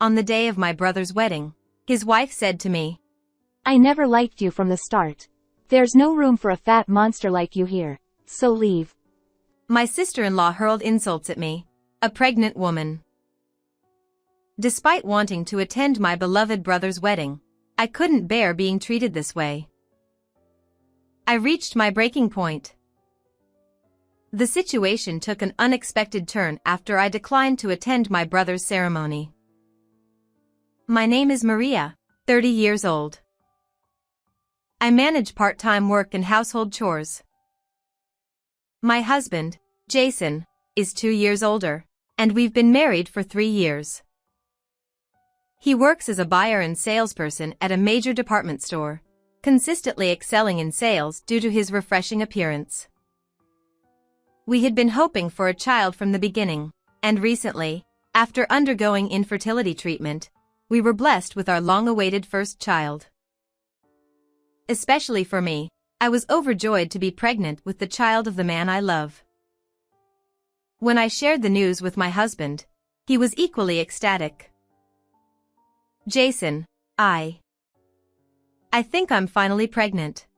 On the day of my brother's wedding, his wife said to me, "I never liked you from the start. There's no room for a fat monster like you here, so leave." My sister-in-law hurled insults at me, a pregnant woman. Despite wanting to attend my beloved brother's wedding, I couldn't bear being treated this way. I reached my breaking point. The situation took an unexpected turn after I declined to attend my brother's ceremony. My name is Maria, 30 years old. I manage part-time work and household chores. My husband, Jason, is 2 years older, and we've been married for 3 years. He works as a buyer and salesperson at a major department store, consistently excelling in sales due to his refreshing appearance. We had been hoping for a child from the beginning, and recently, after undergoing infertility treatment, we were blessed with our long-awaited first child. Especially for me, I was overjoyed to be pregnant with the child of the man I love. When I shared the news with my husband, he was equally ecstatic. "Jason, I think I'm finally pregnant."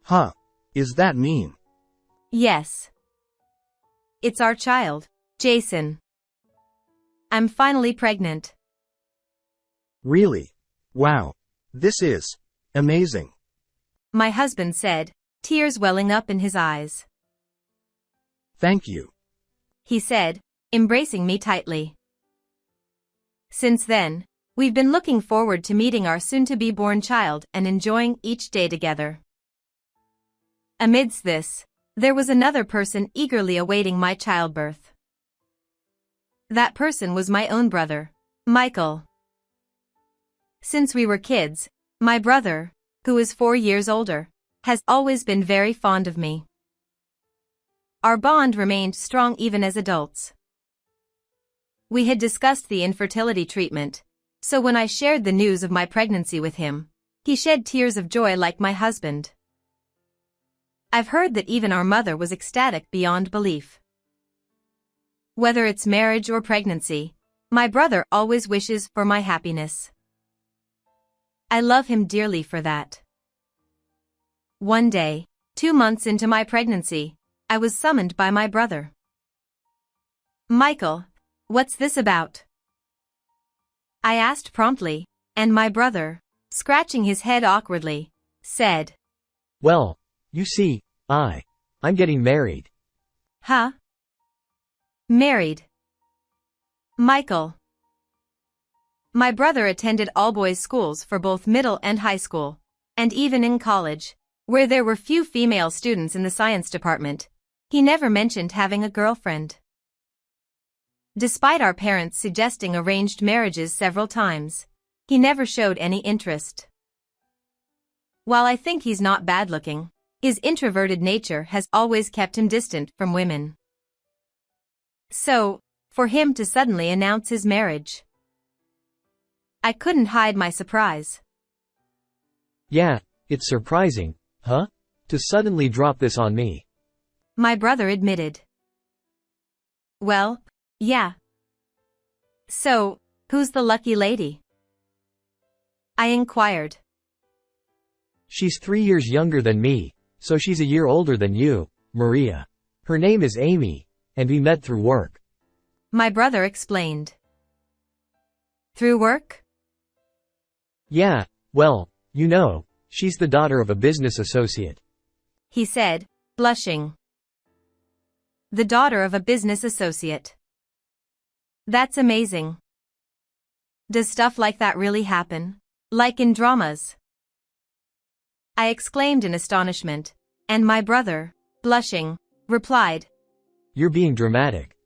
Huh? Is that mean? "Yes. It's our child, Jason. I'm finally pregnant." Really? Wow. This is amazing. My husband said, tears welling up in his eyes. Thank you. He said, embracing me tightly. Since then, we've been looking forward to meeting our soon-to-be-born child and enjoying each day together. Amidst this, there was another person eagerly awaiting my childbirth. That person was my own brother, Michael. Since we were kids, my brother, who is 4 years older, has always been very fond of me. Our bond remained strong even as adults. We had discussed the infertility treatment, so when I shared the news of my pregnancy with him, he shed tears of joy like my husband. I've heard that even our mother was ecstatic beyond belief. Whether it's marriage or pregnancy, my brother always wishes for my happiness. I love him dearly for that. One day, 2 months into my pregnancy, I was summoned by my brother. "Michael, what's this about?" I asked promptly, and my brother, scratching his head awkwardly, said, "Well, you see, I'm getting married." "Huh? Married? Michael?" My brother attended all-boys schools for both middle and high school, and even in college, where there were few female students in the science department, he never mentioned having a girlfriend. Despite our parents suggesting arranged marriages several times, he never showed any interest. While I think he's not bad-looking, his introverted nature has always kept him distant from women. So, for him to suddenly announce his marriage, I couldn't hide my surprise. "Yeah, it's surprising, huh? To suddenly drop this on me." My brother admitted. "Well, yeah. So, who's the lucky lady?" I inquired. "She's 3 years younger than me, so she's a year older than you, Maria. Her name is Amy, and we met through work." My brother explained. "Through work?" "Yeah, well, you know, she's the daughter of a business associate," he said, blushing. The daughter of a business associate. That's amazing. Does stuff like that really happen? Like in dramas? I exclaimed in astonishment, and my brother, blushing, replied, "You're being dramatic.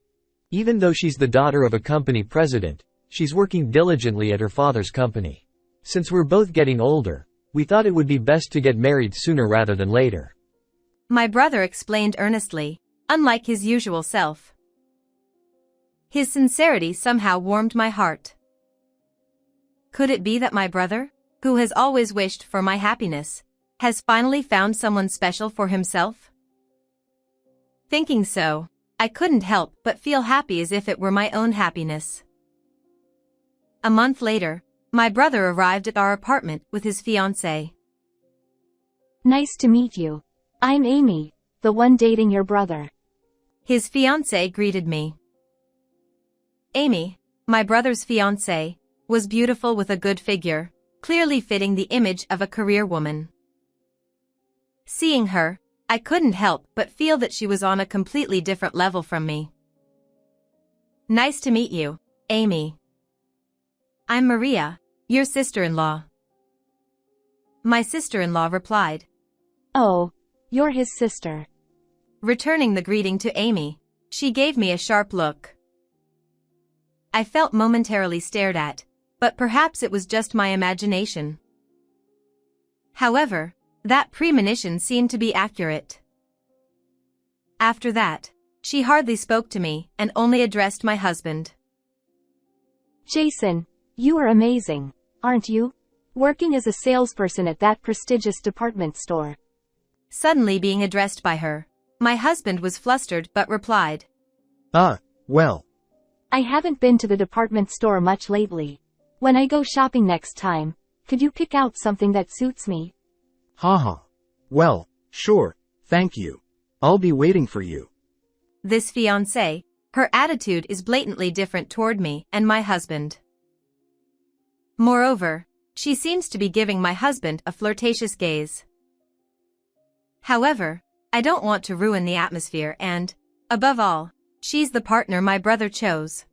Even though she's the daughter of a company president, she's working diligently at her father's company. Since we're both getting older, we thought it would be best to get married sooner rather than later." My brother explained earnestly, unlike his usual self. His sincerity somehow warmed my heart. Could it be that my brother, who has always wished for my happiness, has finally found someone special for himself? Thinking so, I couldn't help but feel happy as if it were my own happiness. A month later, my brother arrived at our apartment with his fiancée. Nice to meet you. I'm Amy, the one dating your brother. His fiancée greeted me. Amy, my brother's fiancée, was beautiful with a good figure, clearly fitting the image of a career woman. Seeing her, I couldn't help but feel that she was on a completely different level from me. Nice to meet you, Amy. I'm Maria, your sister-in-law. My sister-in-law replied. Oh, you're his sister. Returning the greeting to Amy, she gave me a sharp look. I felt momentarily stared at, but perhaps it was just my imagination. However, that premonition seemed to be accurate. After that, she hardly spoke to me and only addressed my husband. Jason, you are amazing, aren't you? Working as a salesperson at that prestigious department store. Suddenly being addressed by her, my husband was flustered but replied. Well. I haven't been to the department store much lately. When I go shopping next time, could you pick out something that suits me? Haha. Well, sure, thank you. I'll be waiting for you. This fiancée, her attitude is blatantly different toward me and my husband. Moreover, she seems to be giving my husband a flirtatious gaze. However, I don't want to ruin the atmosphere and, above all, she's the partner my brother chose.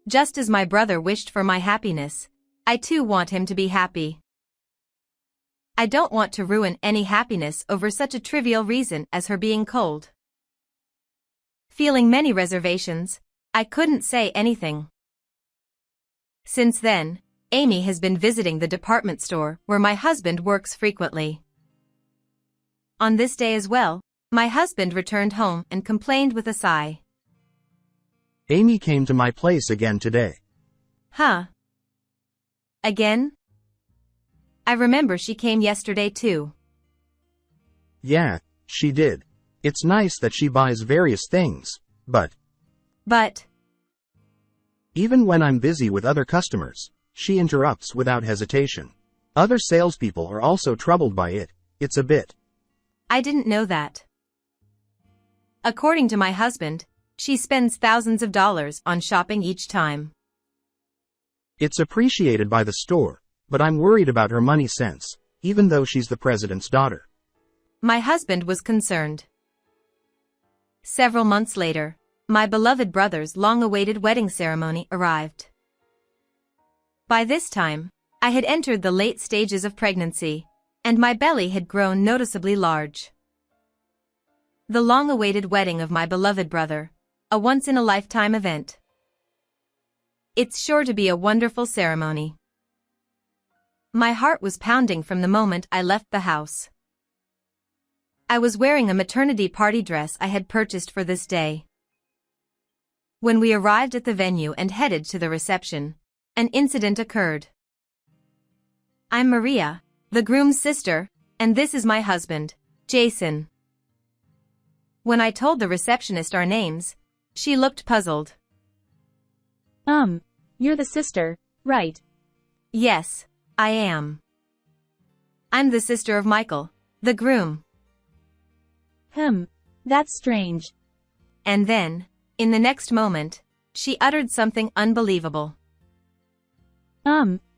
Just as my brother wished for my happiness, I too want him to be happy. I don't want to ruin any happiness over such a trivial reason as her being cold. Feeling many reservations, I couldn't say anything. Since then, Amy has been visiting the department store where my husband works frequently. On this day as well, my husband returned home and complained with a sigh. Amy came to my place again today. Huh? Again? I remember she came yesterday too. Yeah, she did. It's nice that she buys various things, but even when I'm busy with other customers, she interrupts without hesitation. Other salespeople are also troubled by it. It's a bit. I didn't know that. According to my husband, she spends thousands of dollars on shopping each time. It's appreciated by the store, but I'm worried about her money sense, even though she's the president's daughter. My husband was concerned. Several months later, my beloved brother's long-awaited wedding ceremony arrived. By this time, I had entered the late stages of pregnancy, and my belly had grown noticeably large. The long-awaited wedding of my beloved brother, a once-in-a-lifetime event. It's sure to be a wonderful ceremony. My heart was pounding from the moment I left the house. I was wearing a maternity party dress I had purchased for this day. When we arrived at the venue and headed to the reception, an incident occurred. I'm Maria, the groom's sister, and this is my husband, Jason. When I told the receptionist our names, she looked puzzled. You're the sister, right? Yes, I am. I'm the sister of Michael, the groom. That's strange. And then, in the next moment, she uttered something unbelievable.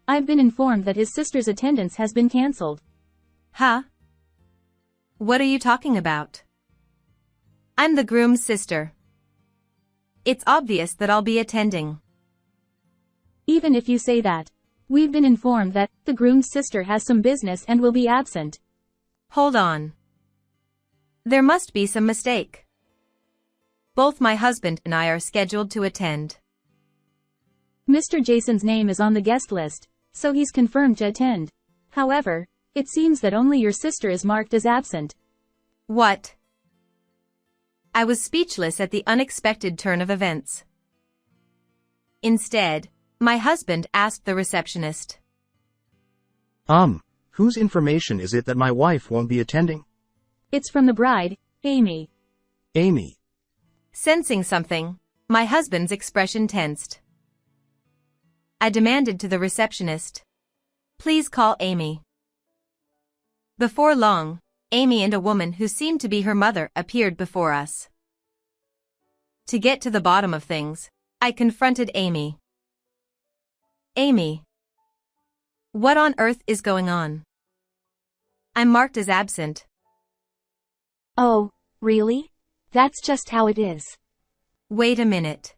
I've been informed that his sister's attendance has been cancelled. Huh? What are you talking about? I'm the groom's sister. It's obvious that I'll be attending. Even if you say that, we've been informed that the groom's sister has some business and will be absent. Hold on. There must be some mistake. Both my husband and I are scheduled to attend. Mr. Jason's name is on the guest list, so he's confirmed to attend. However, it seems that only your sister is marked as absent. What? I was speechless at the unexpected turn of events. Instead, my husband asked the receptionist. Whose information is it that my wife won't be attending? It's from the bride, Amy. Amy. Sensing something, my husband's expression tensed. I demanded to the receptionist. Please call Amy. Before long, Amy and a woman who seemed to be her mother appeared before us. To get to the bottom of things, I confronted Amy. Amy. What on earth is going on? I'm marked as absent. Oh, really? That's just how it is. Wait a minute.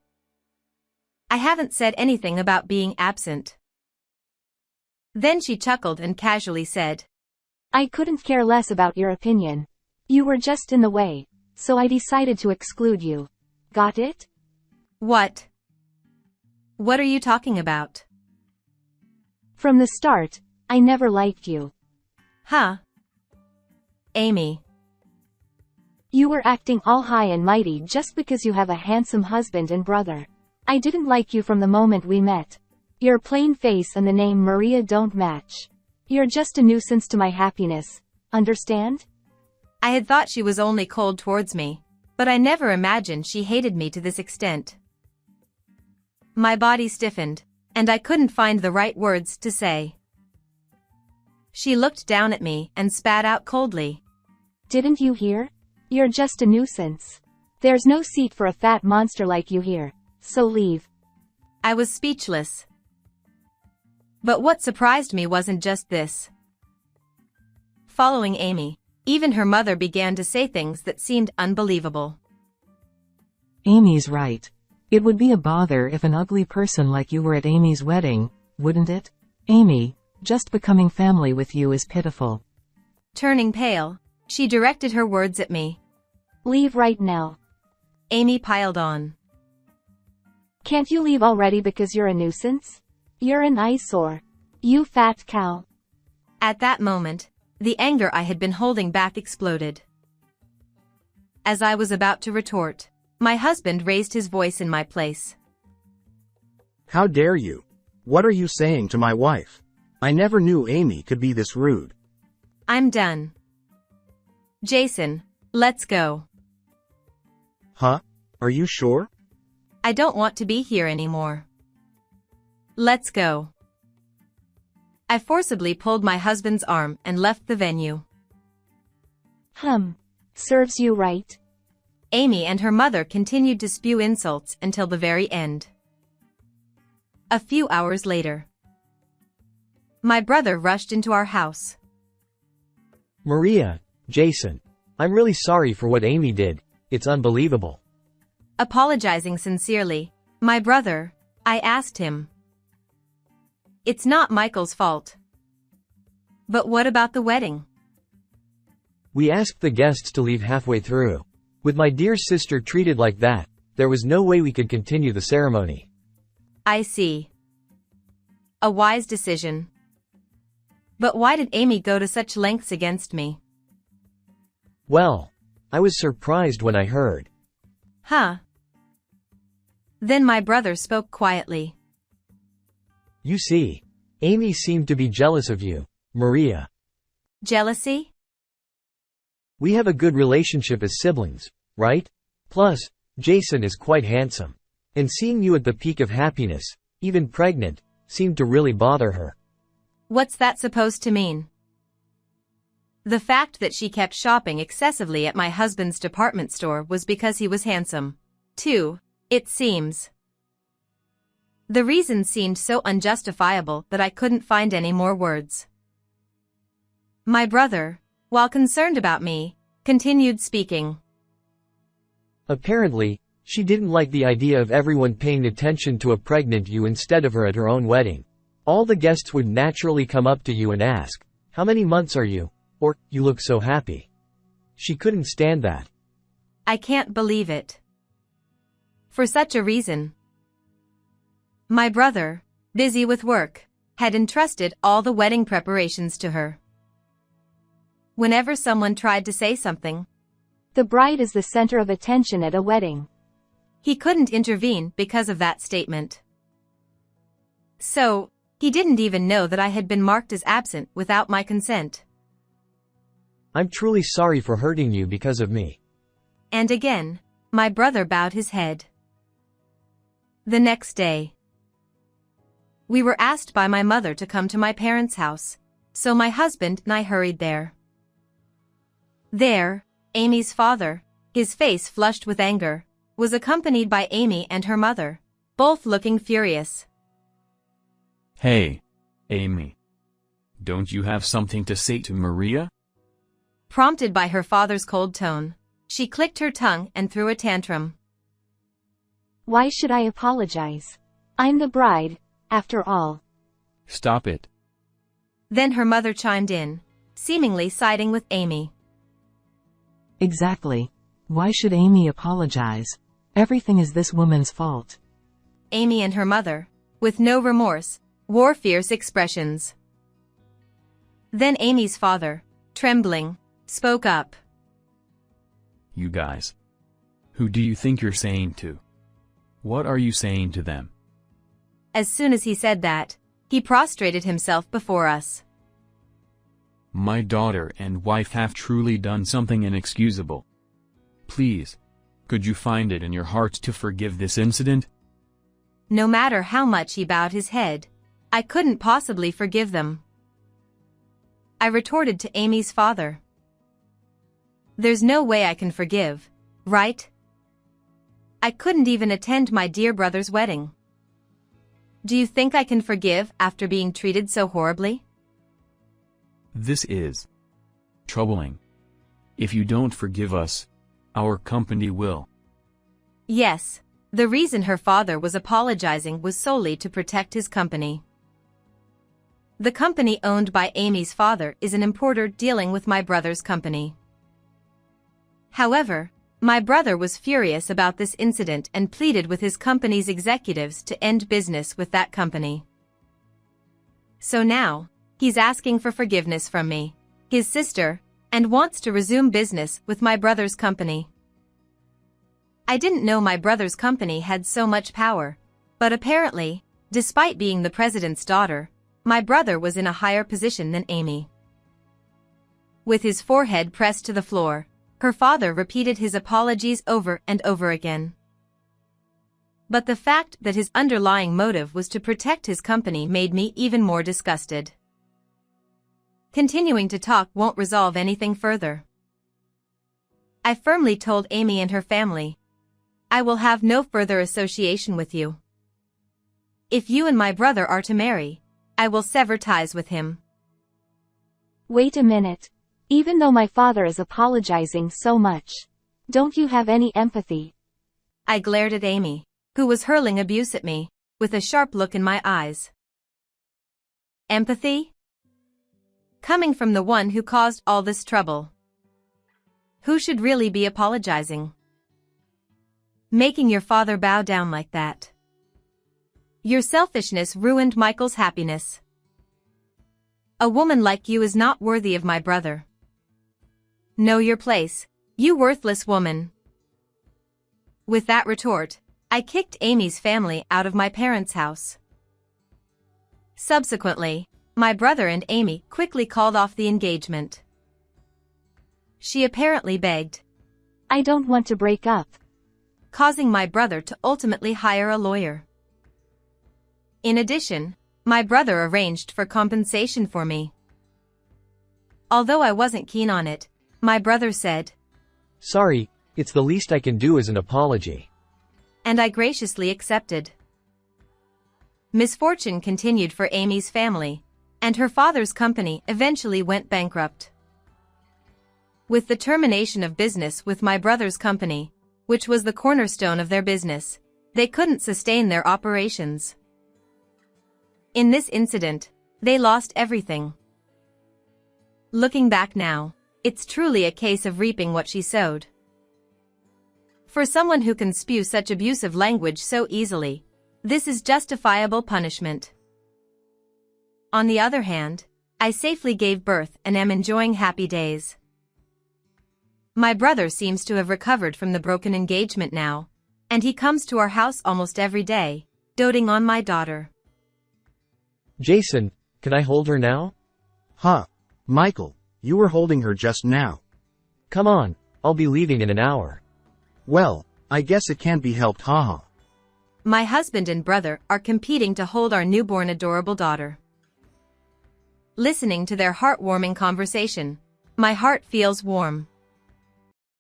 I haven't said anything about being absent. Then she chuckled and casually said, I couldn't care less about your opinion. You were just in the way, so I decided to exclude you. Got it? What? What are you talking about? From the start, I never liked you. Huh? Amy. You were acting all high and mighty just because you have a handsome husband and brother. I didn't like you from the moment we met. Your plain face and the name Maria don't match. You're just a nuisance to my happiness. Understand? I had thought she was only cold towards me, but I never imagined she hated me to this extent. My body stiffened, and I couldn't find the right words to say. She looked down at me and spat out coldly. Didn't you hear? You're just a nuisance. There's no seat for a fat monster like you here, so leave. I was speechless. But what surprised me wasn't just this. Following Amy, even her mother began to say things that seemed unbelievable. Amy's right. It would be a bother if an ugly person like you were at Amy's wedding, wouldn't it? Amy, just becoming family with you is pitiful. Turning pale, she directed her words at me. Leave right now. Amy piled on. Can't you leave already because you're a nuisance? You're an eyesore. You fat cow. At that moment, the anger I had been holding back exploded. As I was about to retort, my husband raised his voice in my place. How dare you? What are you saying to my wife? I never knew Amy could be this rude. I'm done. Jason, let's go. Huh? Are you sure? I don't want to be here anymore. Let's go. I forcibly pulled my husband's arm and left the venue. Serves you right. Amy and her mother continued to spew insults until the very end. A few hours later, my brother rushed into our house. Maria, Jason, I'm really sorry for what Amy did. It's unbelievable. Apologizing sincerely, my brother, I asked him. It's not Michael's fault. But what about the wedding? We asked the guests to leave halfway through. With my dear sister treated like that, there was no way we could continue the ceremony. I see. A wise decision. But why did Amy go to such lengths against me? Well, I was surprised when I heard. Huh? Then my brother spoke quietly. You see, Amy seemed to be jealous of you, Maria. Jealousy? We have a good relationship as siblings, right? Plus, Jason is quite handsome. And seeing you at the peak of happiness, even pregnant, seemed to really bother her. What's that supposed to mean? The fact that she kept shopping excessively at my husband's department store was because he was handsome, too, it seems. The reason seemed so unjustifiable that I couldn't find any more words. My brother, while concerned about me, continued speaking. Apparently, she didn't like the idea of everyone paying attention to a pregnant you instead of her at her own wedding. All the guests would naturally come up to you and ask, "How many months are you?" Or, "You look so happy." She couldn't stand that. I can't believe it. For such a reason, my brother, busy with work, had entrusted all the wedding preparations to her. Whenever someone tried to say something, The bride is the center of attention at a wedding. he couldn't intervene because of that statement. So, he didn't even know that I had been marked as absent without my consent. I'm truly sorry for hurting you because of me. And again, my brother bowed his head. The next day, we were asked by my mother to come to my parents' house, so my husband and I hurried there. There, Amy's father, his face flushed with anger, was accompanied by Amy and her mother, both looking furious. Hey, Amy. Don't you have something to say to Maria? Prompted by her father's cold tone, she clicked her tongue and threw a tantrum. Why should I apologize? I'm the bride, after all. Stop it. Then her mother chimed in, seemingly siding with Amy. Exactly. Why should Amy apologize? Everything is this woman's fault. Amy and her mother, with no remorse, wore fierce expressions. Then Amy's father, trembling, spoke up. You guys. Who do you think you're saying to? What are you saying to them? As soon as he said that, he prostrated himself before us. My daughter and wife have truly done something inexcusable. Please, could you find it in your heart to forgive this incident? No matter how much he bowed his head, I couldn't possibly forgive them. I retorted to Amy's father. There's no way I can forgive, right? I couldn't even attend my dear brother's wedding. Do you think I can forgive after being treated so horribly? This is troubling. If you don't forgive us, our company will. Yes, the reason her father was apologizing was solely to protect his company. The company owned by Amy's father is an importer dealing with my brother's company. However, my brother was furious about this incident and pleaded with his company's executives to end business with that company. So now, he's asking for forgiveness from me, his sister, and wants to resume business with my brother's company. I didn't know my brother's company had so much power, but apparently, despite being the president's daughter, my brother was in a higher position than Amy. With his forehead pressed to the floor, her father repeated his apologies over and over again. But the fact that his underlying motive was to protect his company made me even more disgusted. Continuing to talk won't resolve anything further. I firmly told Amy and her family, I will have no further association with you. If you and my brother are to marry, I will sever ties with him. Wait a minute. Even though my father is apologizing so much, don't you have any empathy? I glared at Amy, who was hurling abuse at me, with a sharp look in my eyes. Empathy? Coming from the one who caused all this trouble. Who should really be apologizing? Making your father bow down like that. Your selfishness ruined Michael's happiness. A woman like you is not worthy of my brother. Know your place, you worthless woman. With that retort, I kicked Amy's family out of my parents' house. Subsequently, my brother and Amy quickly called off the engagement. She apparently begged, I don't want to break up. Causing my brother to ultimately hire a lawyer. In addition, my brother arranged for compensation for me. Although I wasn't keen on it, my brother said, Sorry, it's the least I can do as an apology. And I graciously accepted. Misfortune continued for Amy's family, and her father's company eventually went bankrupt. With the termination of business with my brother's company, which was the cornerstone of their business, they couldn't sustain their operations. In this incident, they lost everything. Looking back now, it's truly a case of reaping what she sowed. For someone who can spew such abusive language so easily, this is justifiable punishment. On the other hand, I safely gave birth and am enjoying happy days. My brother seems to have recovered from the broken engagement now, and he comes to our house almost every day, doting on my daughter. Jason, can I hold her now? Huh. Michael, you were holding her just now. Come on, I'll be leaving in an hour. Well, I guess it can't be helped, haha. my husband and brother are competing to hold our newborn adorable daughter. Listening to their heartwarming conversation, my heart feels warm.